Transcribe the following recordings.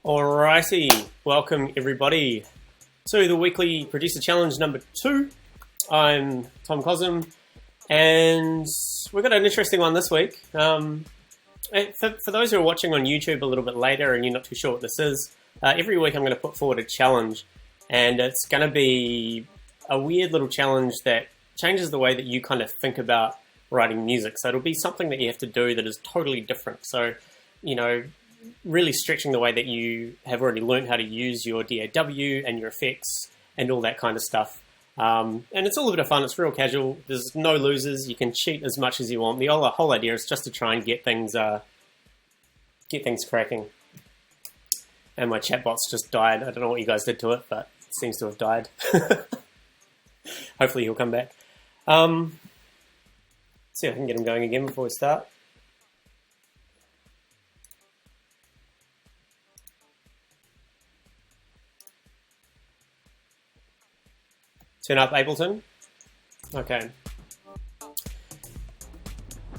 Alrighty, welcome everybody to the weekly producer challenge number 2. I'm Tom Cosm, and we've got an interesting one this week. For those who are watching on YouTube a little bit later and you're not too sure what this is, every week I'm going to put forward a challenge, and it's going to be a weird little challenge that changes the way that you kind of think about writing music. So it'll be something that you have to do that is totally different. So, really stretching the way that you have already learned how to use your DAW and your effects and all that kind of stuff. And it's all a bit of fun. It's real casual. There's no losers. You can cheat as much as you want. The whole idea is just to try and get things cracking. And my chatbot's just died. I don't know what you guys did to it, but it seems to have died. Hopefully he'll come back. See if I can get him going again before we start. Turn up Ableton. Okay.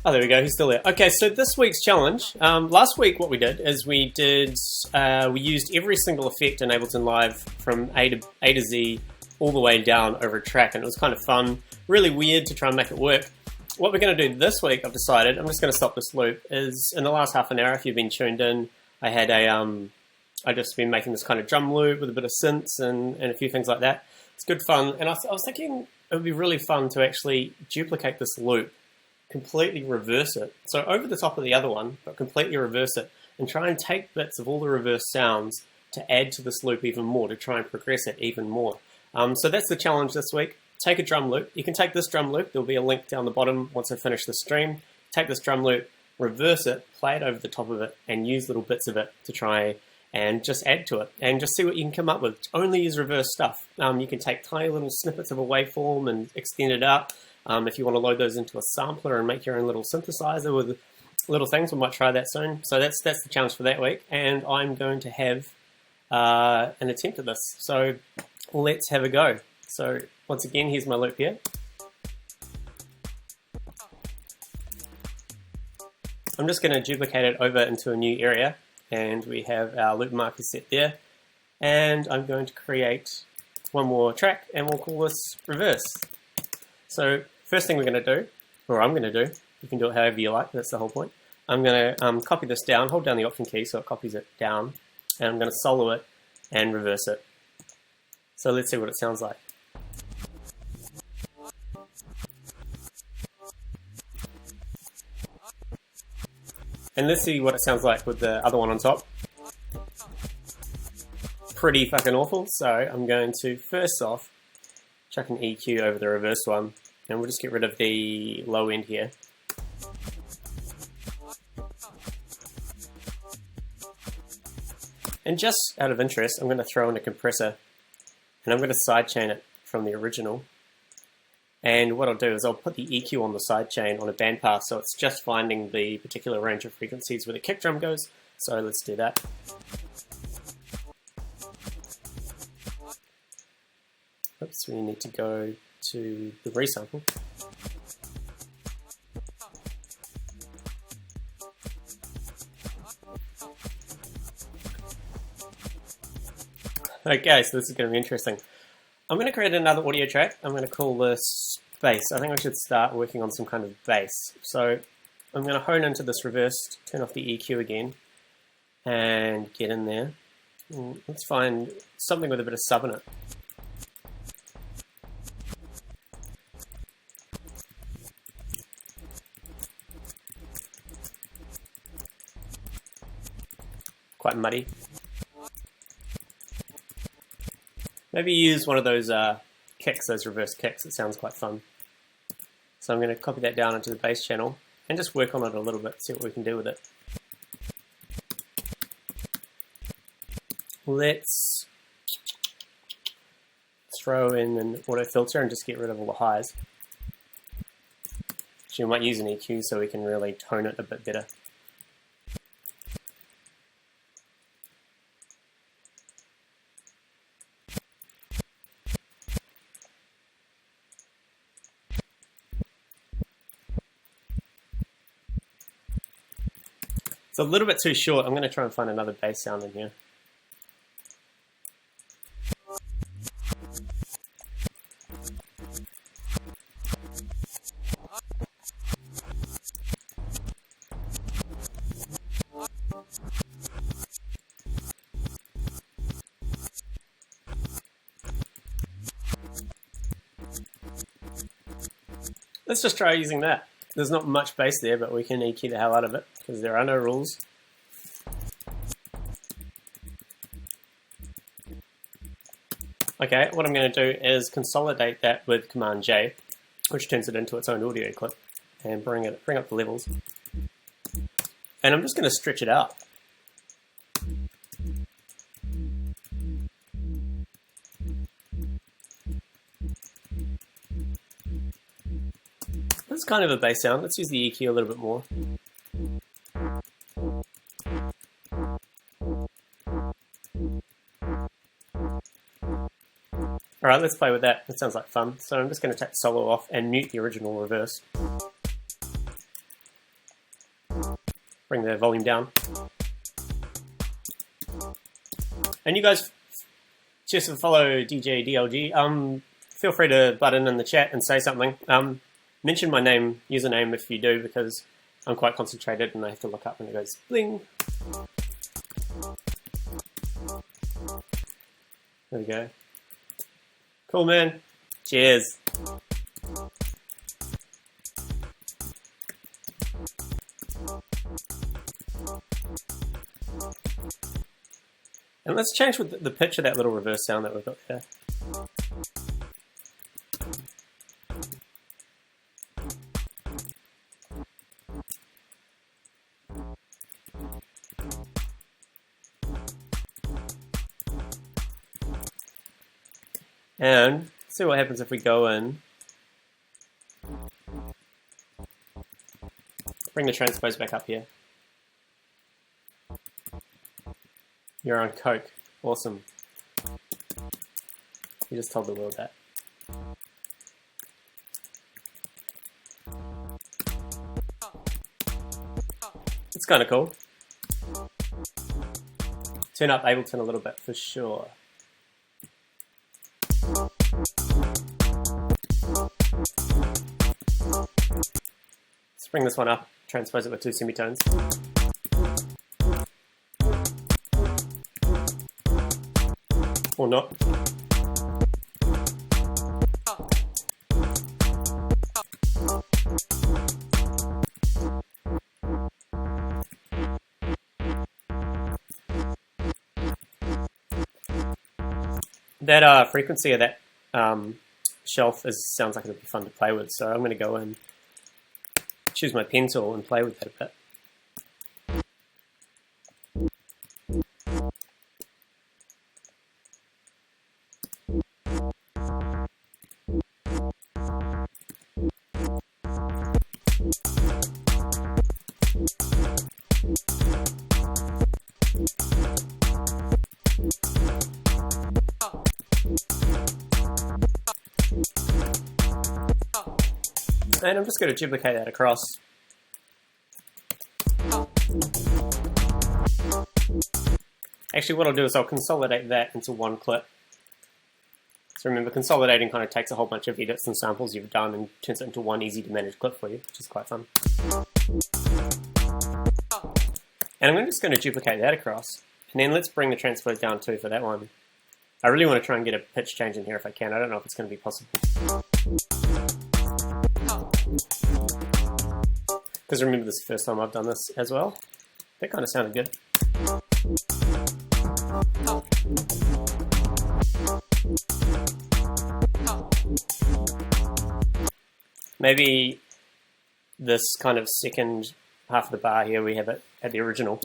Oh, there we go. He's still there. Okay, so this week's challenge. Last week, what we did is we used every single effect in Ableton Live from A to Z all the way down over a track, and it was kind of fun. Really weird to try and make it work. What we're going to do this week, I've decided, I'm just going to stop this loop, is in the last half an hour, if you've been tuned in, I had I just been making this kind of drum loop with a bit of synths and a few things like that. It's good fun, and I was thinking it would be really fun to actually duplicate this loop, completely reverse it. So over the top of the other one, but completely reverse it, and try and take bits of all the reverse sounds to add to this loop even more, to try and progress it even more. So that's the challenge this week. Take a drum loop. You can take this drum loop. There'll be a link down the bottom once I finish the stream. Take this drum loop, reverse it, play it over the top of it, and use little bits of it to try and just add to it, and just see what you can come up with. Only use reverse stuff. You can take tiny little snippets of a waveform and extend it out. If you want to load those into a sampler and make your own little synthesizer with little things, we might try that soon. So that's the challenge for that week, and I'm going to have an attempt at this. So let's have a go. So once again, here's my loop here. I'm just going to duplicate it over into a new area. And we have our loop marker set there. And I'm going to create one more track, and we'll call this reverse. So first thing we're going to do, or I'm going to do, you can do it however you like, that's the whole point. I'm going to copy this down, hold down the Option key so it copies it down, and I'm going to solo it and reverse it. So let's see what it sounds like. And let's see what it sounds like with the other one on top. Pretty fucking awful. So I'm going to, first off, chuck an EQ over the reverse one. And we'll just get rid of the low end here. And just out of interest, I'm going to throw in a compressor. And I'm going to sidechain it from the original. And what I'll do is I'll put the EQ on the sidechain on a bandpass, so it's just finding the particular range of frequencies where the kick drum goes. So let's do that. Oops, we need to go to the resample. Okay, so this is going to be interesting. I'm going to create another audio track. I'm going to call this bass. I think I should start working on some kind of bass. So I'm going to hone into this reverse, turn off the EQ again, and get in there. Let's find something with a bit of sub in it. Quite muddy. Maybe use one of those kicks, those reverse kicks. It sounds quite fun. So I'm going to copy that down into the bass channel and just work on it a little bit, see what we can do with it. Let's throw in an auto filter and just get rid of all the highs. Actually, we might use an EQ so we can really tone it a bit better. It's a little bit too short. I'm going to try and find another bass sound in here. Let's just try using that. There's not much bass there, but we can EQ the hell out of it because there are no rules. Okay, what I'm going to do is consolidate that with Command J, which turns it into its own audio clip, and bring up the levels. And I'm just going to stretch it out. That's kind of a bass sound. Let's use the EQ a little bit more. Alright, let's play with that. That sounds like fun. So I'm just going to take the solo off and mute the original reverse. Bring the volume down. And you guys, just follow DJ DLG. Feel free to butt in the chat and say something. Mention my username if you do, because I'm quite concentrated and I have to look up and it goes bling. There we go. Cool, man. Cheers. And let's change with the pitch of that little reverse sound that we've got there. And see what happens if we go in, bring the transpose back up here. You're on coke. Awesome. You just told the world that. It's kind of cool. Turn up Ableton a little bit for sure. Let's bring this one up, transpose it with 2 semitones. Or not. That frequency of that shelf sounds like it'd be fun to play with, so I'm going to go and choose my pen tool and play with that a bit. And I'm just going to duplicate that across. Actually, what I'll do is I'll consolidate that into one clip. So remember, consolidating kind of takes a whole bunch of edits and samples you've done and turns it into one easy to manage clip for you, which is quite fun. And I'm just going to duplicate that across. And then let's bring the transpose down too for that one. I really want to try and get a pitch change in here if I can. I don't know if it's going to be possible. Because remember, this is the first time I've done this as well. That kind of sounded good. Maybe this kind of second half of the bar here, we have it at the original.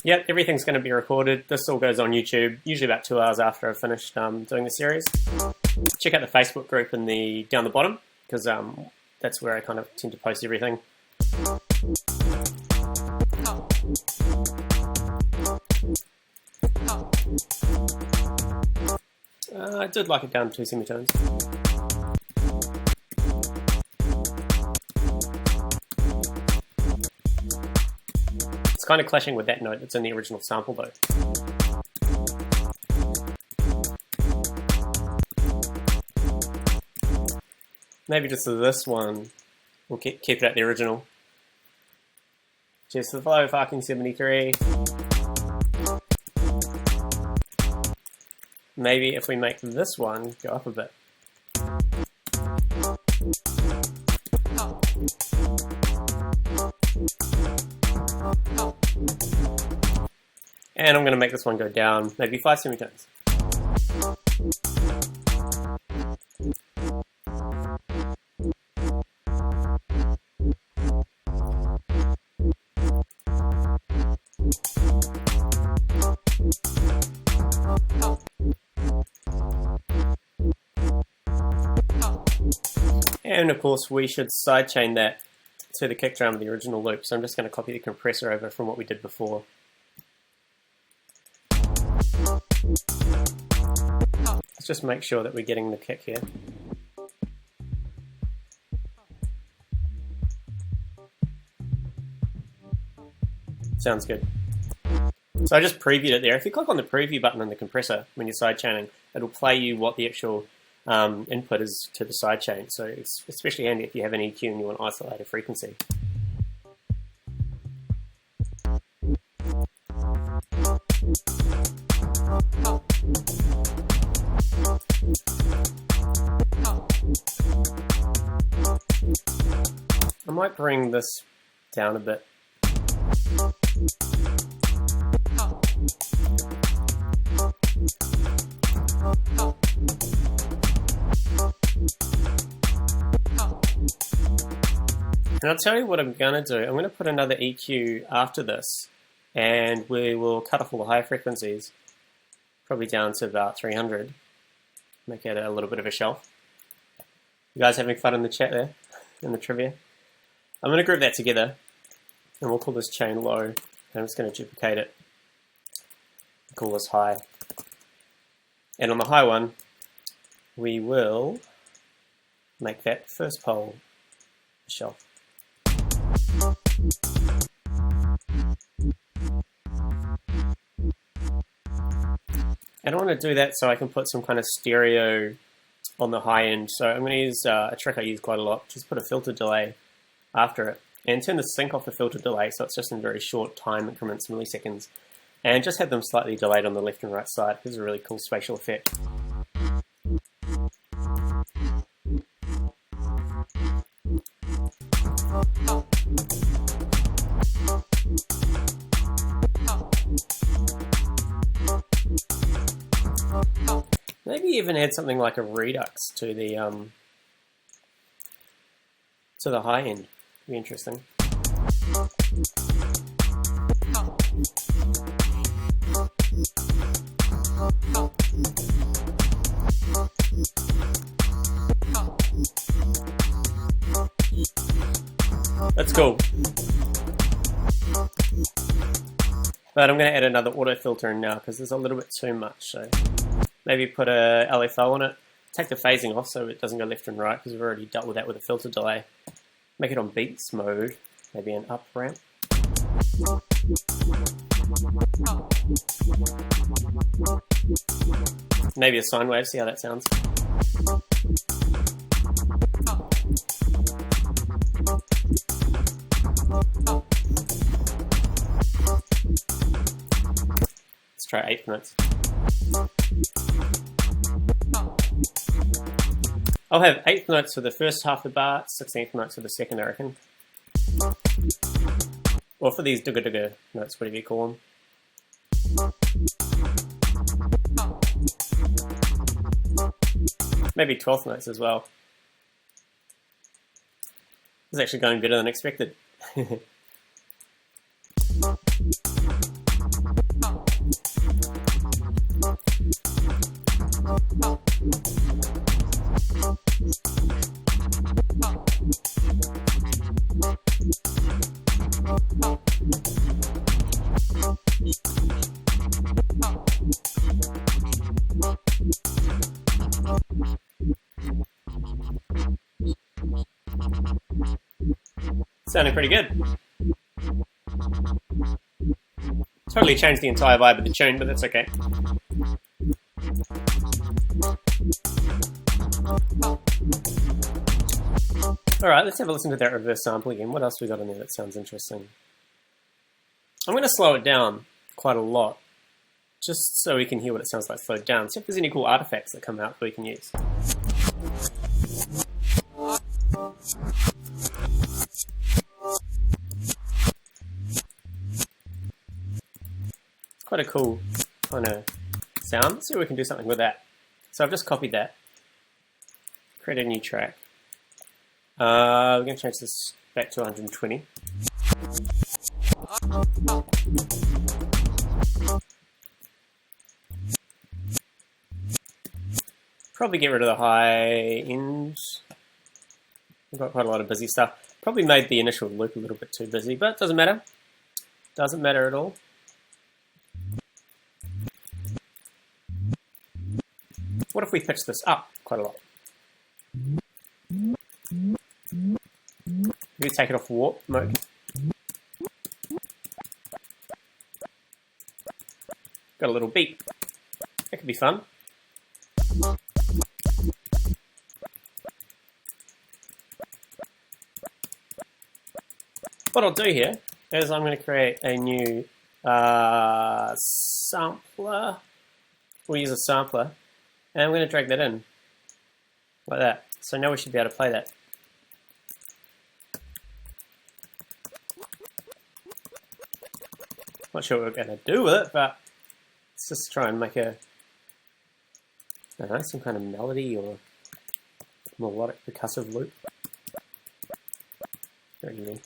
Yep, everything's going to be recorded. This all goes on YouTube, usually about 2 hours after I've finished doing the series. Check out the Facebook group in down the bottom, because that's where I kind of tend to post everything. I did like it down to 2 semitones. It's kind of clashing with that note that's in the original sample though. Maybe just this one, we'll keep it at the original. Cheers to the flow, fucking 73. Maybe if we make this one go up a bit. And I'm going to make this one go down maybe 5 semitones. And of course we should sidechain that to the kick drum of the original loop. So I'm just going to copy the compressor over from what we did before. Let's just make sure that we're getting the kick here. Sounds good. So I just previewed it there. If you click on the preview button on the compressor when you're sidechaining, it'll play you what the actual input is to the sidechain. So it's especially handy if you have an EQ and you want to isolate a frequency. I might bring this down a bit. And I'll tell you what I'm going to do. I'm going to put another EQ after this, and we will cut off all the high frequencies, probably down to about 300. Make it a little bit of a shelf. You guys having fun in the chat there, in the trivia? I'm going to group that together, and we'll call this chain low, and I'm just going to duplicate it, call this high. And on the high one, we will make that first pole a shelf. And I want to do that so I can put some kind of stereo on the high end. So I'm going to use a trick I use quite a lot. Just put a filter delay after it and turn the sync off the filter delay so it's just in very short time increments, milliseconds. And just have them slightly delayed on the left and right side. This is a really cool spatial effect. Maybe even add something like a redux to the high end. Be interesting. That's cool. But I'm going to add another auto filter in now because there's a little bit too much. So maybe put a LFO on it. Take the phasing off so it doesn't go left and right because we've already dealt with that with a filter delay. Make it on beats mode. Maybe an up ramp. Maybe a sine wave. See how that sounds. Let's try 8th notes. I'll have 8th notes for the first half of the bar, 16th notes for the second, I reckon. Or for these dugga notes, whatever you call them. Maybe 12th notes as well. This is actually going better than expected. Sounding pretty good. Totally changed the entire vibe of the tune, but that's okay. Alright, let's have a listen to that reverse sample again. What else we got in there that sounds interesting? I'm going to slow it down quite a lot, just so we can hear what it sounds like slowed down. See if there's any cool artifacts that come out that we can use. quite a cool kind of sound. Let's see if we can do something with that. So I've just copied that. Create a new track. We're going to change this back to 120. Probably get rid of the high end. We've got quite a lot of busy stuff. Probably made the initial loop a little bit too busy, but it doesn't matter. Doesn't matter at all. What if we pitch this up quite a lot? Maybe take it off warp mode. Got a little beat. That could be fun. What I'll do here is I'm going to create a new sampler. We'll use a sampler. And I'm going to drag that in. Like that. So now we should be able to play that. Not sure what we're going to do with it, but let's just try and make a, I don't know, some kind of melody or melodic percussive loop. Very good.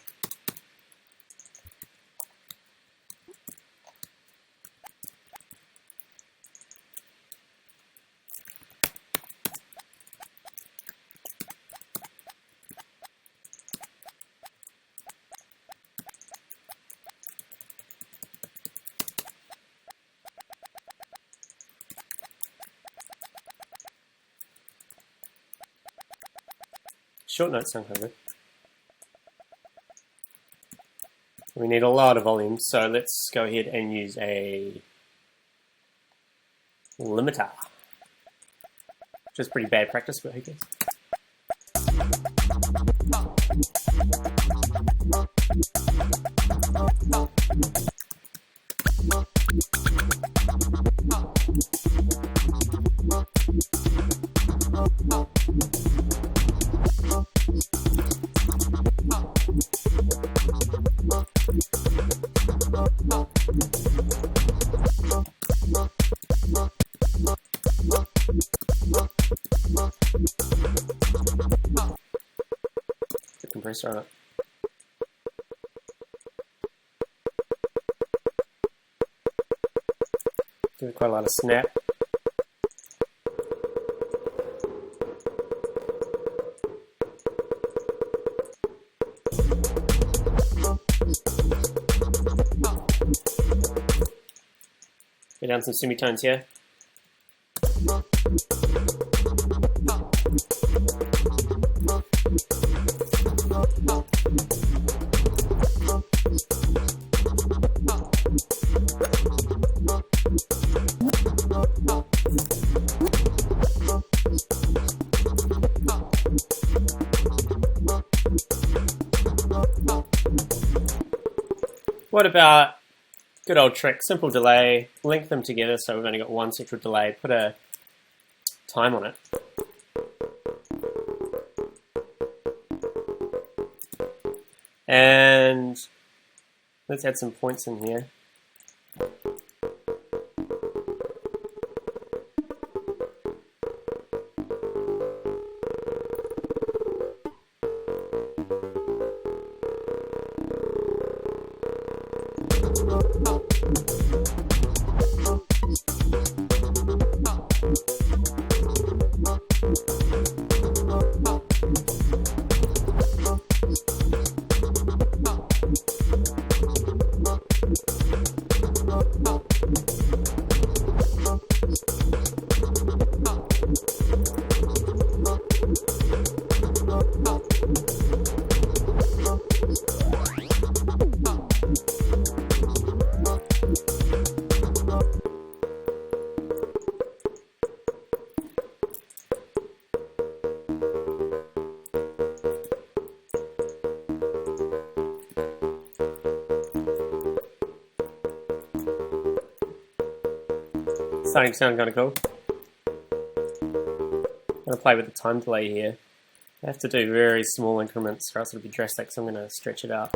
Short notes sound kind of good. We need a lot of volume, so let's go ahead and use a limiter, which is pretty bad practice, but who cares? The compressor on it. Give it quite a lot of snap. Get down some semitones here. What about good old trick, simple delay, link them together so we've only got one central delay, put a time on it. And let's add some points in here. Starting to sound kind of cool. I'm going to play with the time delay here. I have to do very small increments or else it'll be drastic, so I'm going to stretch it out.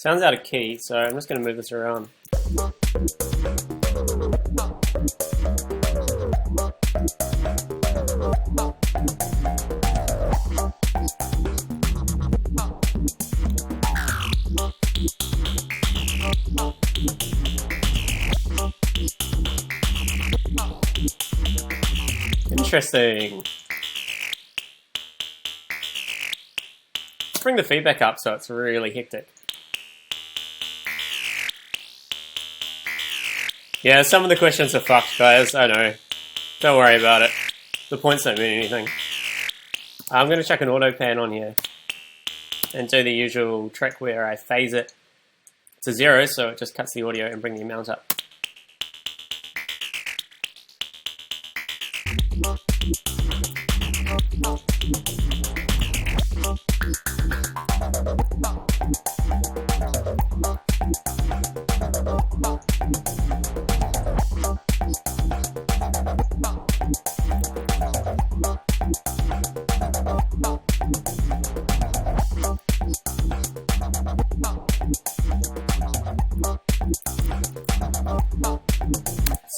Sounds out of key, so I'm just going to move this around. Interesting. Bring the feedback up so it's really hectic. Yeah, some of the questions are fucked, guys. I know. Don't worry about it. The points don't mean anything. I'm going to chuck an auto pan on here and do the usual trick where I phase it to 0 so it just cuts the audio and bring the amount up.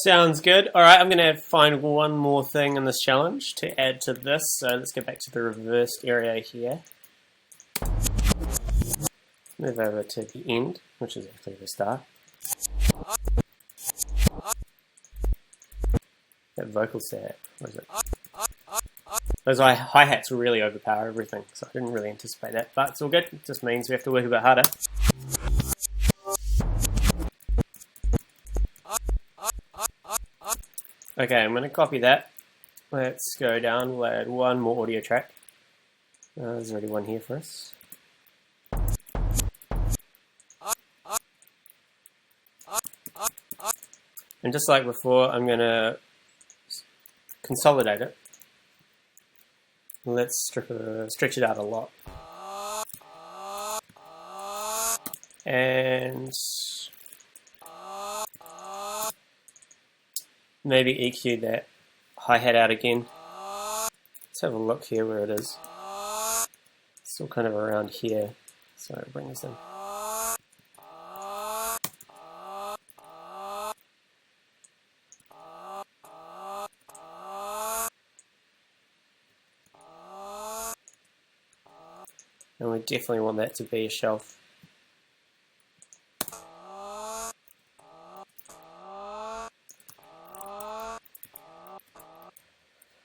Sounds good. Alright, I'm going to find one more thing in this challenge to add to this. So let's go back to the reversed area here. Move over to the end, which is actually the start. That vocal set, what is it? Those hi-hats really overpower everything, so I didn't really anticipate that. But it's all good, it just means we have to work a bit harder. Okay, I'm going to copy that. Let's go down, we'll add one more audio track. There's already one here for us. And just like before, I'm going to consolidate it. Let's stretch it out a lot. And maybe EQ that hi-hat out again. Let's have a look here where it is. Still kind of around here. So bring this in. And we definitely want that to be a shelf.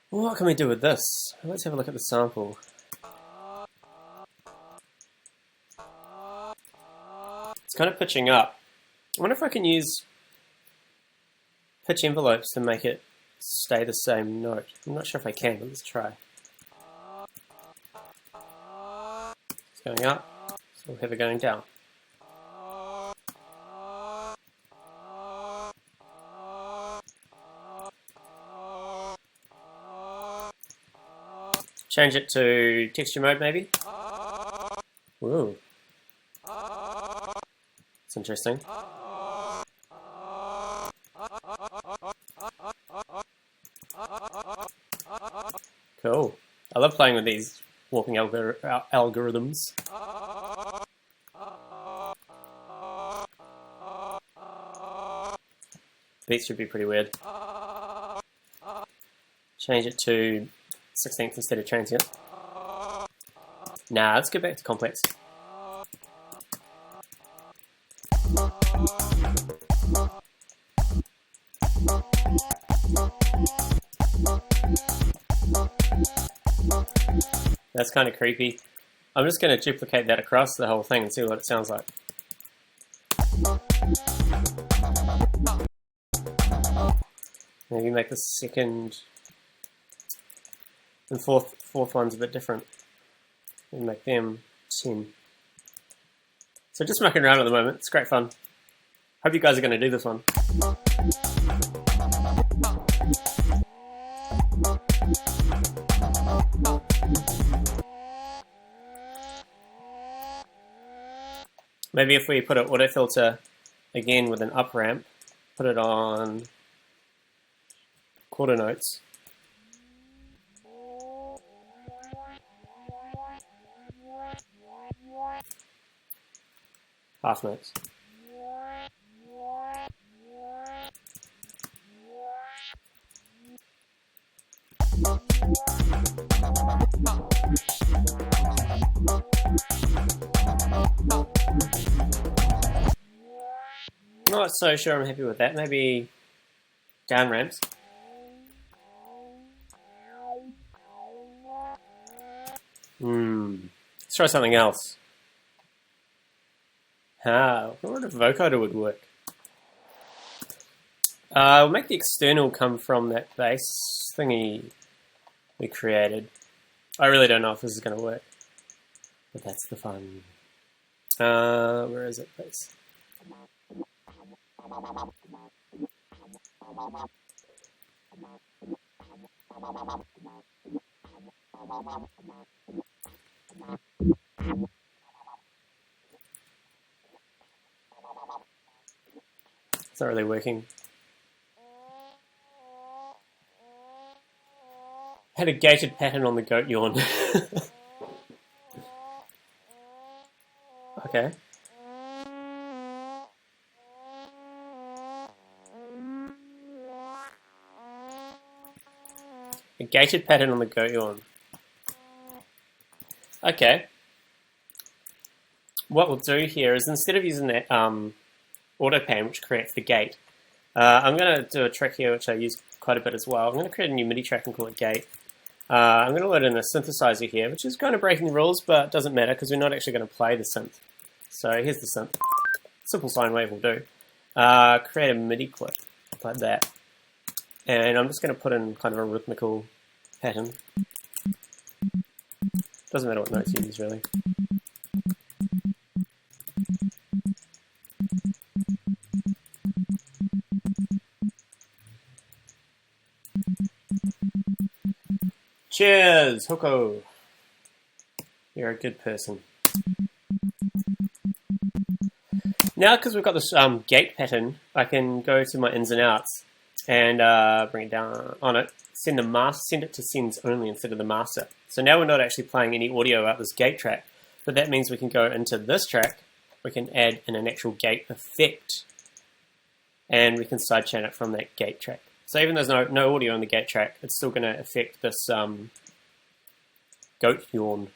What can we do with this? Let's have a look at the sample. It's kind of pitching up. I wonder if I can use pitch envelopes to make it stay the same note. I'm not sure if I can, but let's try. It's going up, so we'll have it going down. Change it to texture mode, maybe. Ooh. That's interesting. Cool. I love playing with these warping algorithms. Beats should be pretty weird. Change it to 16th instead of transient. Nah, let's go back to complex. That's kind of creepy. I'm just going to duplicate that across the whole thing and see what it sounds like. Maybe make the second and fourth one's a bit different. And make them 10. So just mucking around at the moment. It's great fun. Hope you guys are going to do this one. Maybe if we put an auto filter again with an up ramp, put it on quarter notes. half notes. Not so sure I'm happy with that. Maybe down ramps. Let's try something else. I wonder if vocoder would work. We'll make the external come from that bass thingy we created. I really don't know if this is going to work, but that's the fun. Where is it, bass? It's not really working. Had a gated pattern on the goat yawn. Okay. A gated pattern on the goat yawn. Okay. What we'll do here is instead of using that auto pan, which creates the gate, I'm going to do a trick here which I use quite a bit as well. I'm going to create a new MIDI track and call it gate. I'm going to load in a synthesizer here, which is kind of breaking the rules, but doesn't matter because we're not actually going to play the synth. So here's the synth. Simple sine wave will do. Create a MIDI clip like that. And I'm just going to put in kind of a rhythmical pattern. Doesn't matter what notes you use, really. Cheers, Hoko. You're a good person. Now, because we've got this gate pattern, I can go to my ins and outs and bring it down on it. Send it to sends only instead of the master. So now we're not actually playing any audio out this gate track, but that means we can go into this track. We can add in an actual gate effect, and we can sidechain it from that gate track. So even though there's no audio on the gate track, it's still going to affect this goat yawn.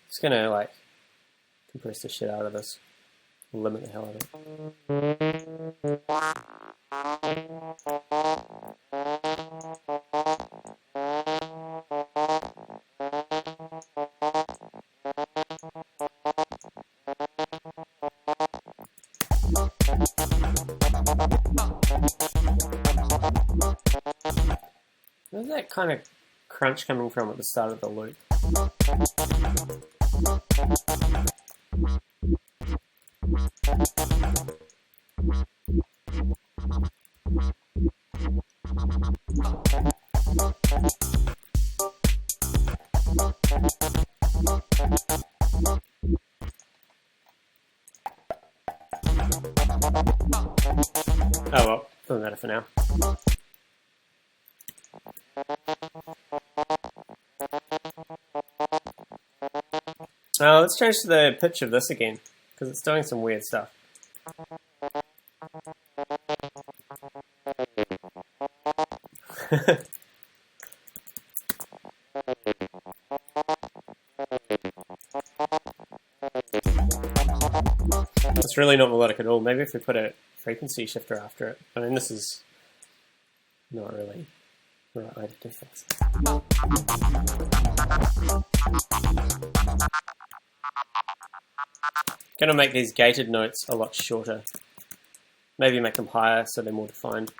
Just gonna like compress the shit out of this. Limit the hell out of it. Where's that kind of crunch coming from at the start of the loop? Oh well, doesn't matter for now. Let's change to the pitch of this again, because it's doing some weird stuff. It's really not melodic at all. Maybe if we put a frequency shifter after it. I mean, this is not really the right way to do things. Gonna make these gated notes a lot shorter. Maybe make them higher so they're more defined.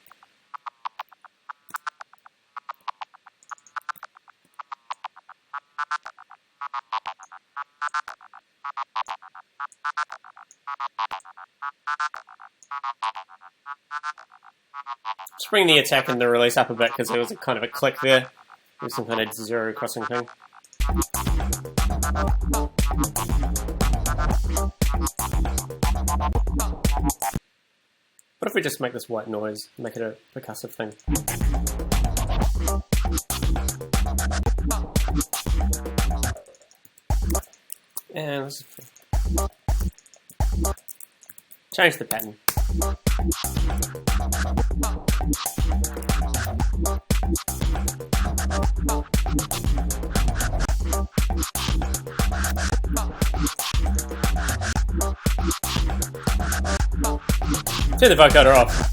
Just bring the attack and the release up a bit because there was a kind of a click there. There's some kind of zero crossing thing. What if we just make this white noise, make it a percussive thing? And let's change the pattern. Turn the vocoder off.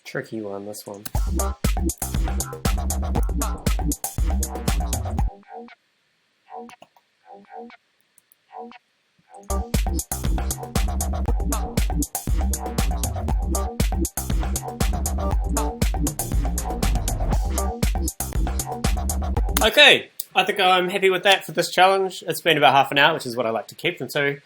Tricky one, this one. Okay, I think I'm happy with that for this challenge. It's been about half an hour, which is what I like to keep them to.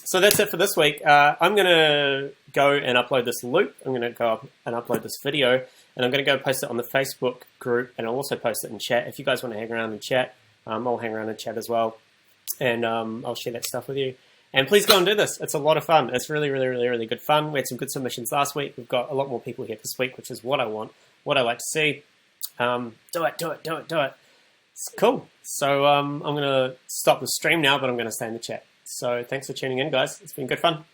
So that's it for this week. I'm going to go and upload this loop. I'm going to go up and upload this video, and I'm going to go post it on the Facebook group, and I'll also post it in chat. If you guys want to hang around and chat, I'll hang around and chat as well, and I'll share that stuff with you. And please go and do this. It's a lot of fun. It's really, really, really, really good fun. We had some good submissions last week. We've got a lot more people here this week, which is what I want, what I like to see. Do it. It's cool. So I'm going to stop the stream now, but I'm going to stay in the chat. So thanks for tuning in, guys. It's been good fun.